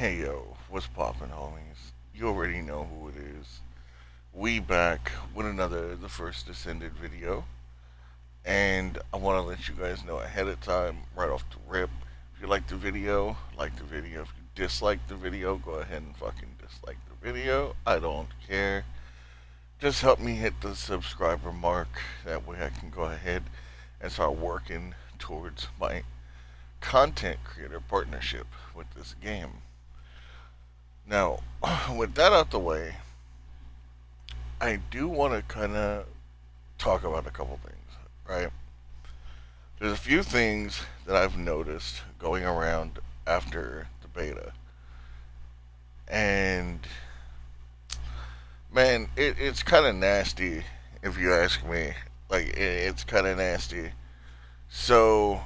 Hey yo, what's poppin', homies? You already know who it is. We back with another The First Descendant video, and I want to let you guys know ahead of time, right off the rip. If you like the video, like the video. If you dislike the video, go ahead and fucking dislike the video. I don't care. Just help me hit the subscriber mark. That way I can go ahead and start working towards my content creator partnership with this game. Now, with that out the way, I do want to kind of talk about a couple things, right? There's a few things that I've noticed going around after the beta. And, man, it's kind of nasty, if you ask me. Like, it's kind of nasty. So,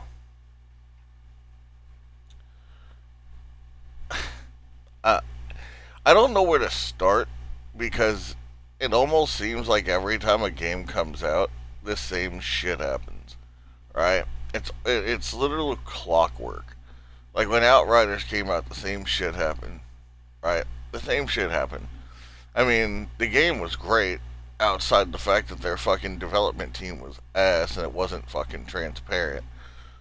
I, I don't know where to start because it almost seems like every time a game comes out, the same shit happens, right? It's literal clockwork. Like when Outriders came out, the same shit happened, right? The same shit happened. I mean, the game was great outside the fact that their fucking development team was ass and it wasn't fucking transparent.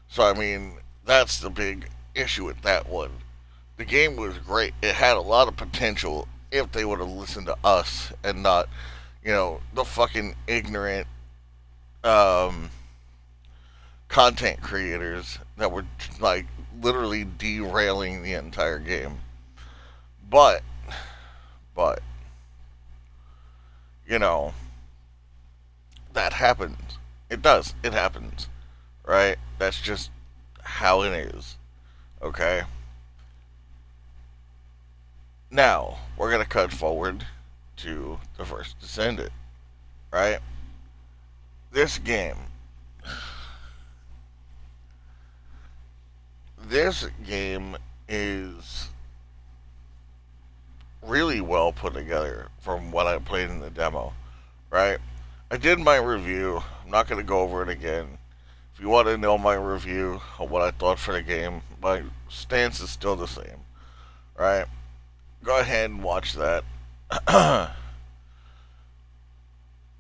So I mean, that's the big issue with that one. The game was great. It had a lot of potential if they would have listened to us and not, the fucking ignorant um, content creators that were like literally derailing the entire game. But, but, you know, that happens. It does. It happens. Right? That's just how it is. Okay? Now, we're going to cut forward to the first Descendant. Right? This game. This game is really well put together from what I played in the demo, right? I did my review. I'm not going to go over it again. If you want to know my review of what I thought for the game, my stance is still the same, right? Go ahead and watch that.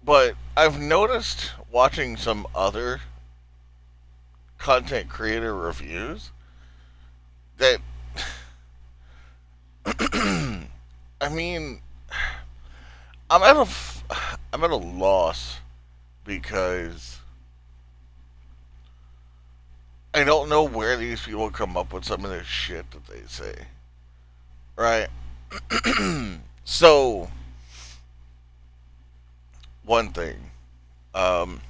But I've noticed watching some other content creator reviews that I mean, I'm at a I'm at a loss because I don't know where these people come up with some of this shit that they say. Right? So, one thing. Um,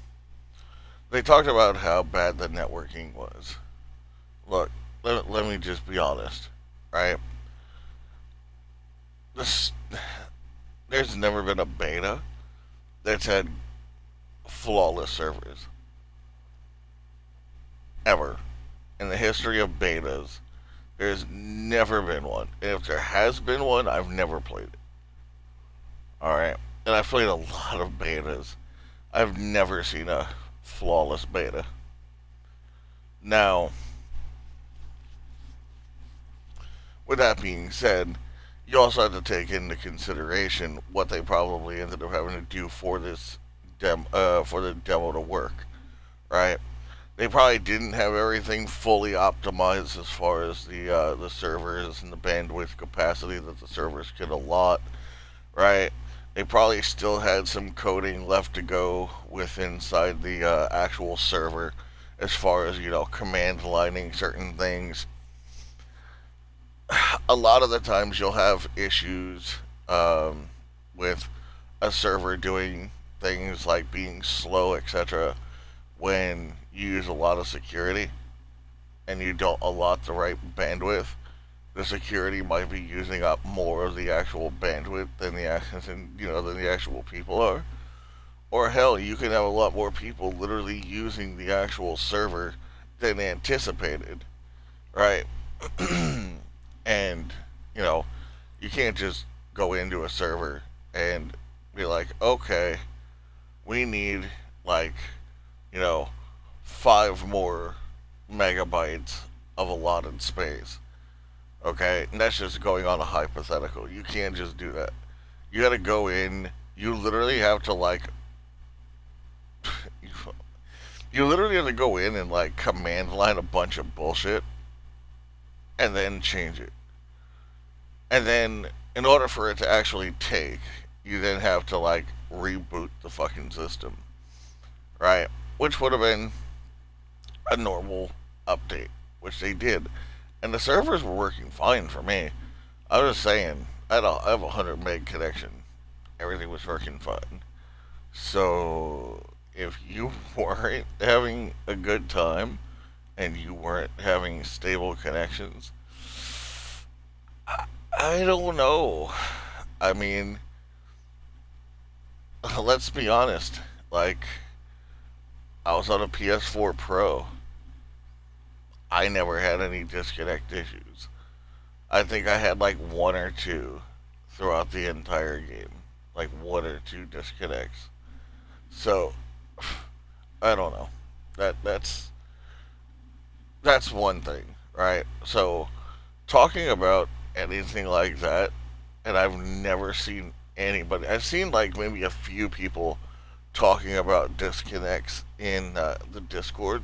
they talked about how bad the networking was. Look, let me just be honest. Right? This, there's never been a beta that's had flawless servers. Ever. In the history of betas, there's never been one. And if there has been one, I've never played it. Alright? And I've played a lot of betas. I've never seen a flawless beta. Now, with that being said, you also have to take into consideration what they probably ended up having to do for this for the demo to work, right? They probably didn't have everything fully optimized as far as the servers and the bandwidth capacity that the servers could allot, right? They probably still had some coding left to go with inside the actual server as far as command lining certain things. A lot of the times you'll have issues with a server doing things like being slow, etc., when you use a lot of security and you don't allot the right bandwidth. The security might be using up more of the actual bandwidth than the actual people are. Or hell, you can have a lot more people literally using the actual server than anticipated, right? And you know, you can't just go into a server and be like, okay, we need like, you know, 5 more megabytes of allotted space. Okay, and that's just going on a hypothetical. You can't just do that. You got to go in. You literally have to like. You literally have to go in and like command line a bunch of bullshit and then change it. And then, in order for it to actually take, you then have to like reboot the fucking system, right? Which would have been a normal update, which they did, and the servers were working fine for me. I was saying, I have a 100 meg connection. Everything was working fine. So if you weren't having a good time and you weren't having stable connections, I don't know. I mean, let's be honest. Like, I was on a PS4 Pro. I never had any disconnect issues. I think I had like one or two throughout the entire game. Like one or two disconnects. So, I don't know. That's one thing, right? So, talking about anything like that, and I've never seen anybody. I've seen like maybe a few people talking about disconnects in the Discord.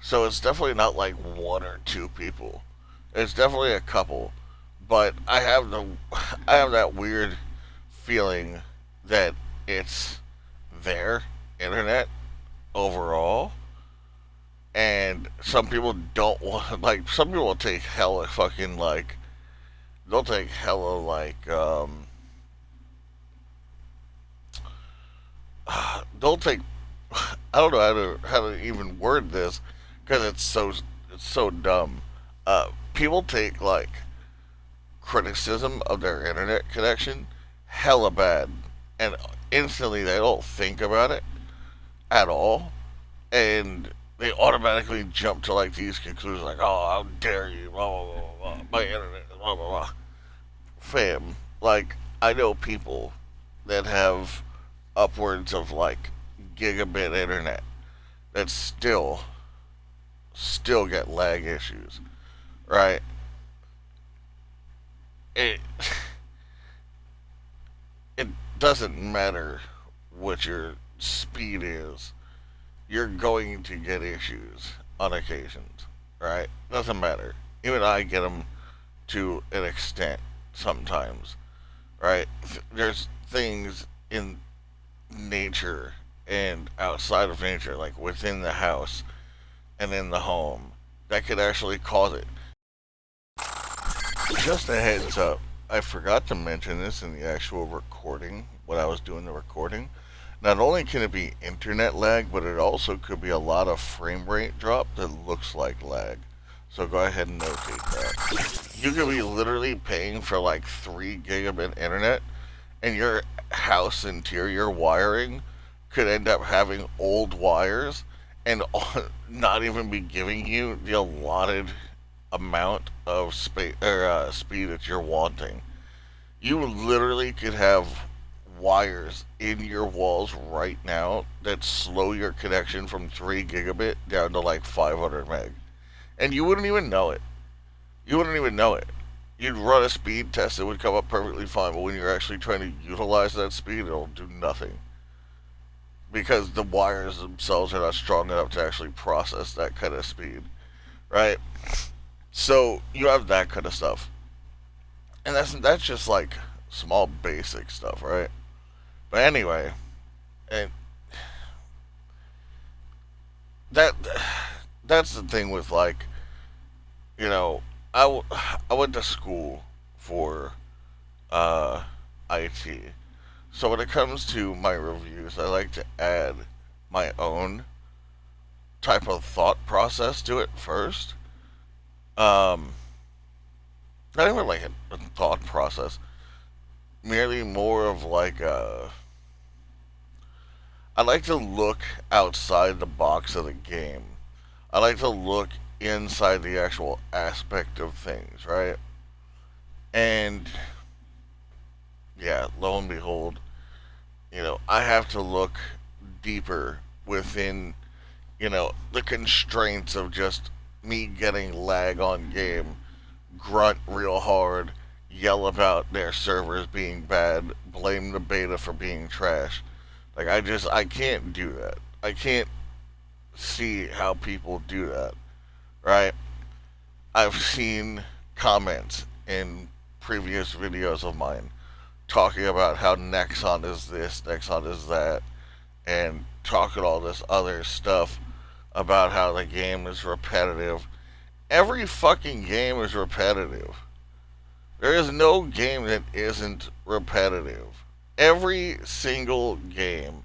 So it's definitely not like one or two people. It's definitely a couple. But I have that weird feeling that it's their internet overall, and some people don't want like some people will take hella fucking like they'll take hella like they'll take I don't know how to even word this because it's so dumb. People take like criticism of their internet connection hella bad, and instantly they don't think about it at all, and they automatically jump to like these conclusions like, "Oh, how dare you?" Blah blah blah blah. My internet, blah blah blah. Fam, like I know people that have upwards of like gigabit internet that still get lag issues, right? It it doesn't matter what your speed is. You're going to get issues on occasions, right? Doesn't matter. Even I get them to an extent sometimes, right? There's things in nature and outside of nature, like within the house and in the home, that could actually cause it. Just a heads up, I forgot to mention this in the actual recording when I was doing the recording. Not only can it be internet lag, but it also could be a lot of frame rate drop that looks like lag. So go ahead and notate that. You could be literally paying for like 3 gigabit internet, and your house interior wiring could end up having old wires and not even be giving you the allotted amount of space or speed that you're wanting. You literally could have wires in your walls right now that slow your connection from 3 gigabit down to like 500 meg. And you wouldn't even know it. You wouldn't even know it. You'd run a speed test, it would come up perfectly fine, but when you're actually trying to utilize that speed, it'll do nothing. Because the wires themselves are not strong enough to actually process that kind of speed, right? So you have that kind of stuff. And that's just like small basic stuff, right? But anyway, and that that's the thing with like, you know, I went to school for uh, IT. So when it comes to my reviews, I like to add my own type of thought process to it first. Um, Not even like a thought process, merely more of like a. I like to look outside the box of the game. I like to look inside the actual aspect of things, right? And yeah, lo and behold, I have to look deeper within, the constraints of just me getting lag on game grunt real hard, yell about their servers being bad, blame the beta for being trash. Like, I can't do that. I can't see how people do that, right? I've seen comments in previous videos of mine talking about how Nexon is this, Nexon is that, and talking all this other stuff about how the game is repetitive. Every fucking game is repetitive. There is no game that isn't repetitive. Every single game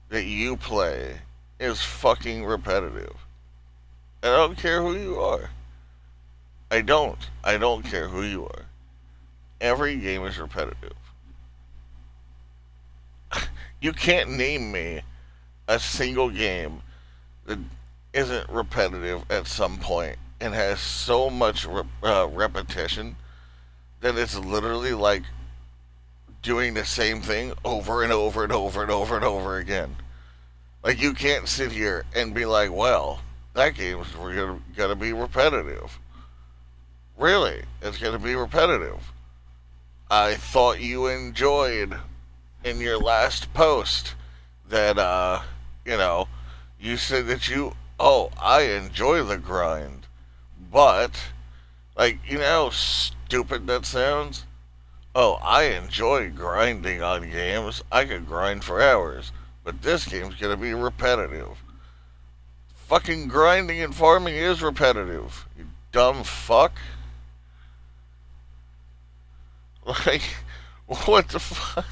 that you play is fucking repetitive. I don't care who you are. I don't. I don't care who you are. Every game is repetitive. You can't name me a single game that isn't repetitive at some point and has so much repetition that it's literally like doing the same thing over and over and over and over and over again. Like, you can't sit here and be like, well, that game's gonna be repetitive. Really, it's gonna be repetitive. I thought you enjoyed in your last post that, you know, you said that I enjoy the grind. But, like, you know how stupid that sounds? Oh, I enjoy grinding on games. I could grind for hours. But this game's gonna be repetitive. Fucking grinding and farming is repetitive. You dumb fuck. Like, what the fuck?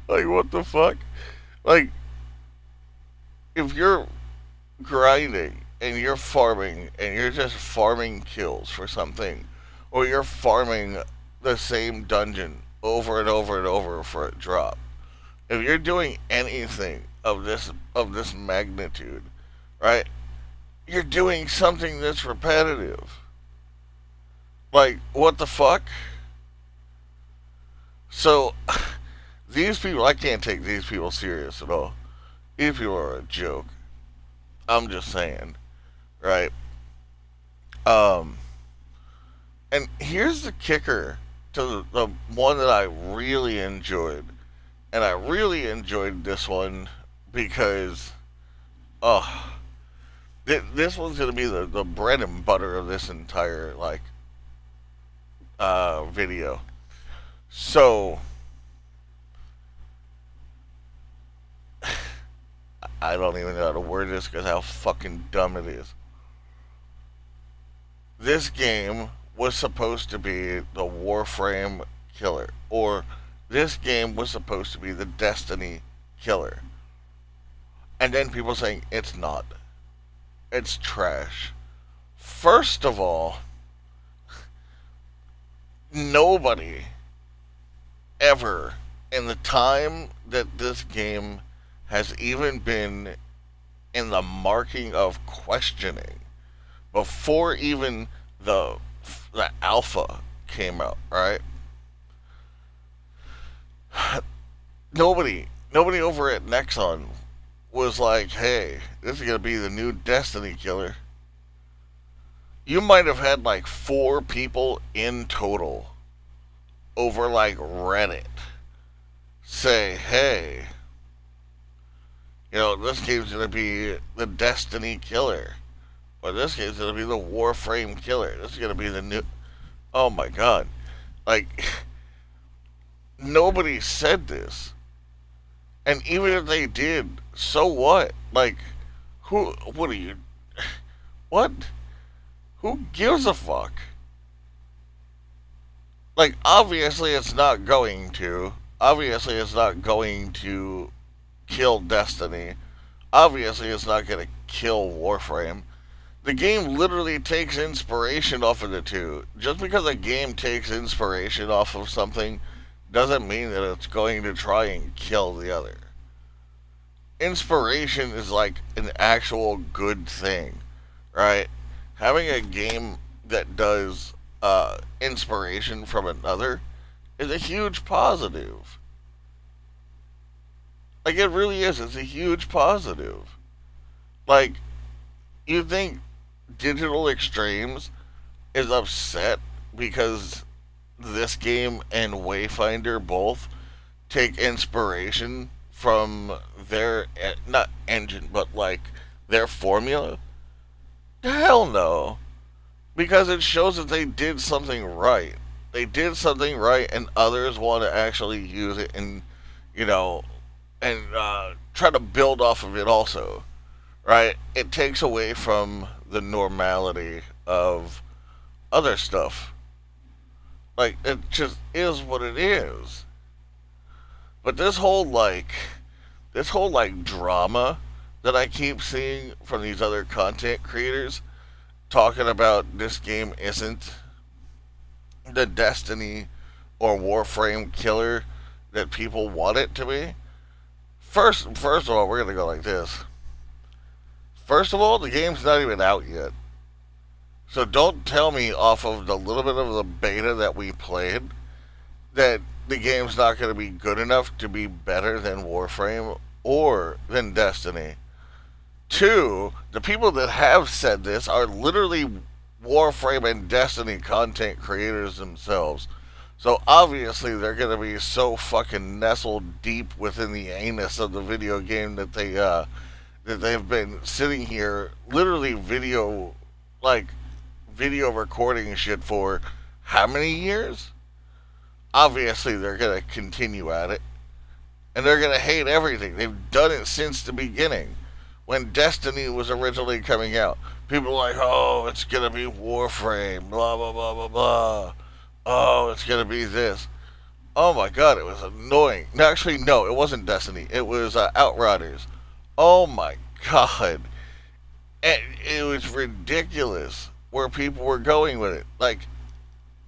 Like, what the fuck? Like, if you're grinding and you're farming and you're just farming kills for something, or you're farming the same dungeon over and over and over for a drop, if you're doing anything of this magnitude, right? You're doing something that's repetitive. Like, what the fuck? So, these people, I can't take these people serious at all. These people are a joke. I'm just saying, right? Um, and here's the kicker to the one that I really enjoyed. And I really enjoyed this one because, oh, this one's going to be the bread and butter of this entire, like, video. So, I don't even know how to word this because how fucking dumb it is. This game was supposed to be the Warframe killer, or this game was supposed to be the Destiny killer. And then people saying it's not. It's trash. First of all, nobody ever in the time that this game has even been in the marking of questioning, before even the alpha came out, right? Nobody over at Nexon was like, hey, this is gonna be the new Destiny killer. You might have had like 4 people in total over like Reddit say, hey, this game's gonna be the Destiny killer. Or this game's gonna be the Warframe killer. This is gonna be the new. Oh my god. Like, nobody said this. And even if they did, so what? Like, what are you. What? Who gives a fuck? Like, obviously it's not going to. Obviously it's not going to kill Destiny. Obviously it's not going to kill Warframe. The game literally takes inspiration off of the two. Just because a game takes inspiration off of something doesn't mean that it's going to try and kill the other. Inspiration is like an actual good thing, right? Having a game that does inspiration from another is a huge positive. Like, it really is. It's a huge positive. Like, you think Digital Extremes is upset because this game and Wayfinder both take inspiration from their not engine, but like their formula. Hell no, because it shows that they did something right. They did something right, and others want to actually use it and you know and try to build off of it also. Right? It takes away from the normality of other stuff. Like it just is what it is. But this whole drama that I keep seeing from these other content creators talking about this game isn't the Destiny or Warframe killer that people want it to be. First of all, we're gonna go like this. First of all, the game's not even out yet. So don't tell me off of the little bit of the beta that we played that the game's not going to be good enough to be better than Warframe or than Destiny. Two, the people that have said this are literally Warframe and Destiny content creators themselves. So obviously they're going to be so fucking nestled deep within the anus of the video game that they've been sitting here literally like video recording shit for how many years? Obviously they're going to continue at it and they're going to hate everything. They've done it since the beginning. When Destiny was originally coming out, people were like, "Oh, it's going to be Warframe, blah blah blah blah blah. Oh, it's going to be this." Oh my god, it was annoying. No, actually, no, it wasn't Destiny. It was Outriders. Oh my god. It was ridiculous where people were going with it. Like,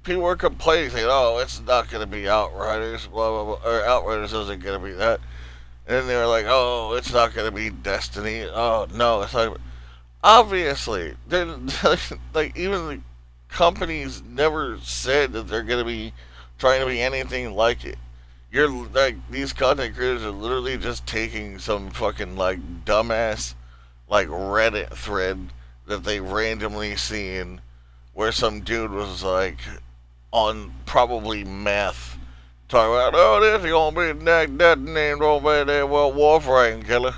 people were complaining, saying, "Oh, it's not going to be Outriders, blah, blah, blah, or Outriders isn't going to be that." And then they were like, "Oh, it's not going to be Destiny. Oh, no, it's not." Obviously, they're, like, even the companies never said that they're going to be trying to be anything like it. You're like, these content creators are literally just taking some fucking like dumbass like Reddit thread that they randomly seen where some dude was like on probably meth talking about, "Oh, this is gonna be that name gonna be that Warframe killer."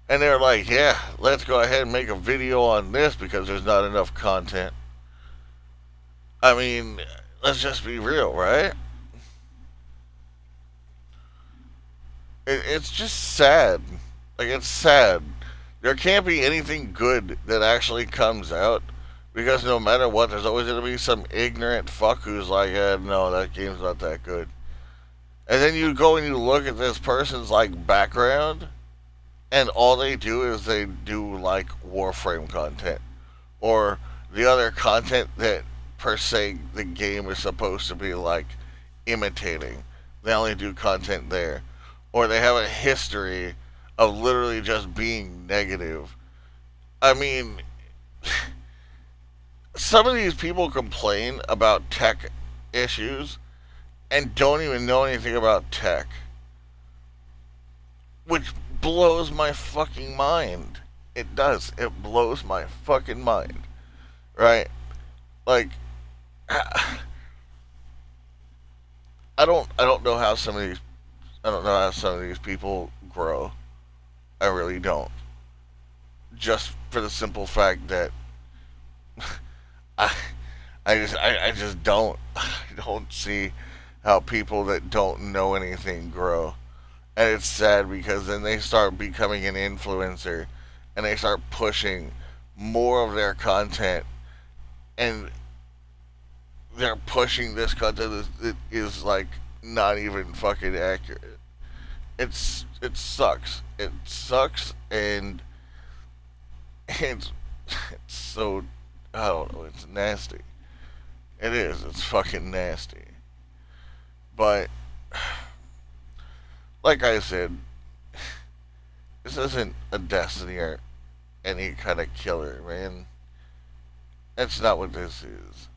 And they're like, "Yeah, let's go ahead and make a video on this because there's not enough content." I mean, let's just be real, right? It's just sad. Like, it's sad. There can't be anything good that actually comes out because no matter what, there's always going to be some ignorant fuck who's like, no, that game's not that good. And then you go and you look at this person's like background, and all they do is they do like Warframe content or the other content that per se the game is supposed to be like imitating. They only do content there, or they have a history of literally just being negative. I mean, some of these people complain about tech issues and don't even know anything about tech, which blows my fucking mind. It does. It blows my fucking mind. Right? Like, I don't know how some of these I don't know how some of these people grow. I really don't. Just for the simple fact that I I just don't I don't see how people that don't know anything grow. And it's sad because then they start becoming an influencer and they start pushing more of their content and they're pushing this content that is like not even fucking accurate. It sucks. It sucks and it's it's so I don't know, it's nasty. It is, it's fucking nasty. But like I said, this isn't a Destiny or any kind of killer, man. That's not what this is.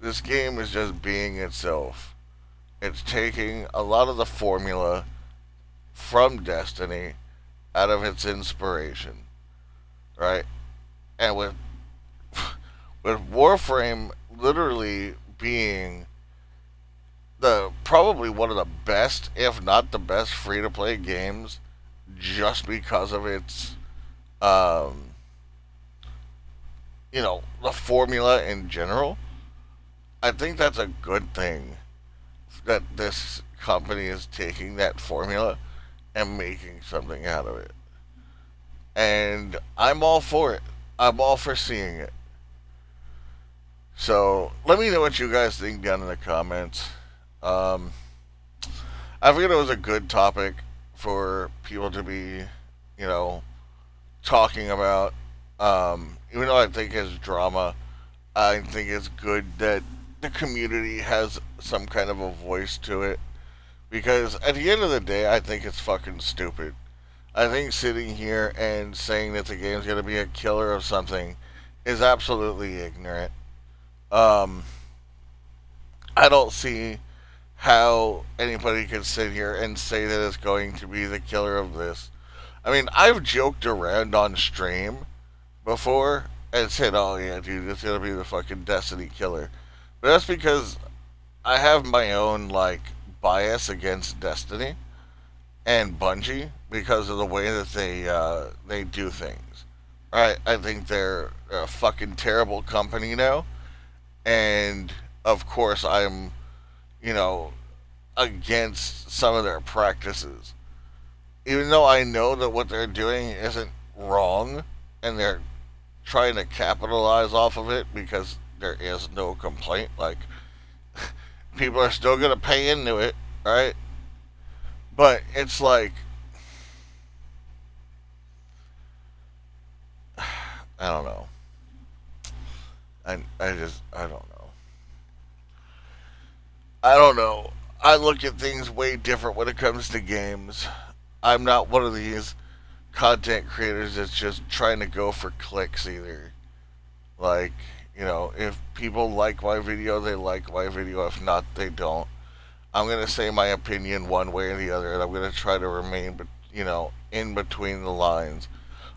This game is just being itself. It's taking a lot of the formula from Destiny out of its inspiration, right? And with with Warframe literally being the probably one of the best, if not the best, free to play games, just because of its, um, the formula in general. I think that's a good thing that this company is taking that formula and making something out of it. And I'm all for it. I'm all for seeing it. So let me know what you guys think down in the comments. Um, I figured it was a good topic for people to be, you know, talking about. Even though I think it's drama, I think it's good that the community has some kind of a voice to it. Because at the end of the day, I think it's fucking stupid. I think sitting here and saying that the game's going to be a killer of something is absolutely ignorant. Um, I don't see how anybody can sit here and say that it's going to be the killer of this. I mean, I've joked around on stream before and said, "Oh yeah, dude, it's gonna be the fucking Destiny killer," but that's because I have my own like bias against Destiny and Bungie because of the way that they do things. I think they're a fucking terrible company now, and of course I'm you know against some of their practices. Even though I know that what they're doing isn't wrong, and they're trying to capitalize off of it because there is no complaint. Like, people are still going to pay into it, right? But it's like, I don't know. I don't know. I don't know. I look at things way different when it comes to games. I'm not one of these content creators that's just trying to go for clicks either. Like, if people like my video, they like my video. If not, they don't. I'm going to say my opinion one way or the other, and I'm going to try to remain, in between the lines.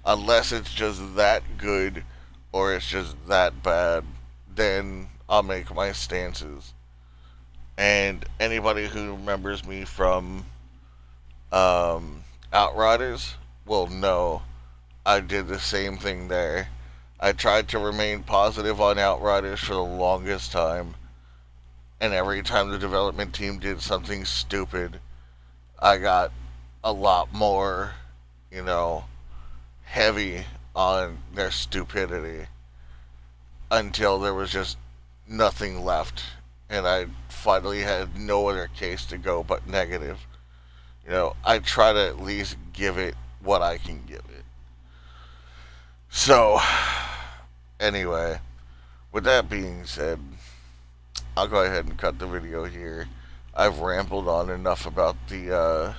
Unless it's just that good or it's just that bad, then I'll make my stances. And anybody who remembers me from Outriders will know I did the same thing there. I tried to remain positive on Outriders for the longest time, and every time the development team did something stupid, I got a lot more, you know, heavy on their stupidity until there was just nothing left, and I finally had no other case to go but negative. I try to at least give it what I can give it. So, anyway, with that being said, I'll go ahead and cut the video here. I've rambled on enough about the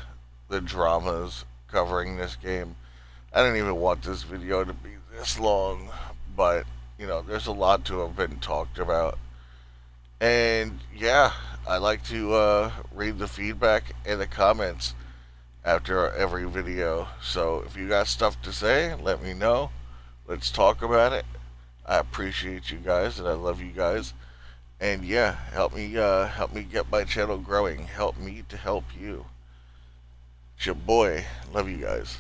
dramas covering this game. I didn't even want this video to be this long, but there's a lot to have been talked about. And yeah, I like to read the feedback and the comments after every video. So if you got stuff to say, let me know. Let's talk about it. I appreciate you guys and I love you guys. And yeah, help me get my channel growing. Help me to help you. It's your boy. Love you guys.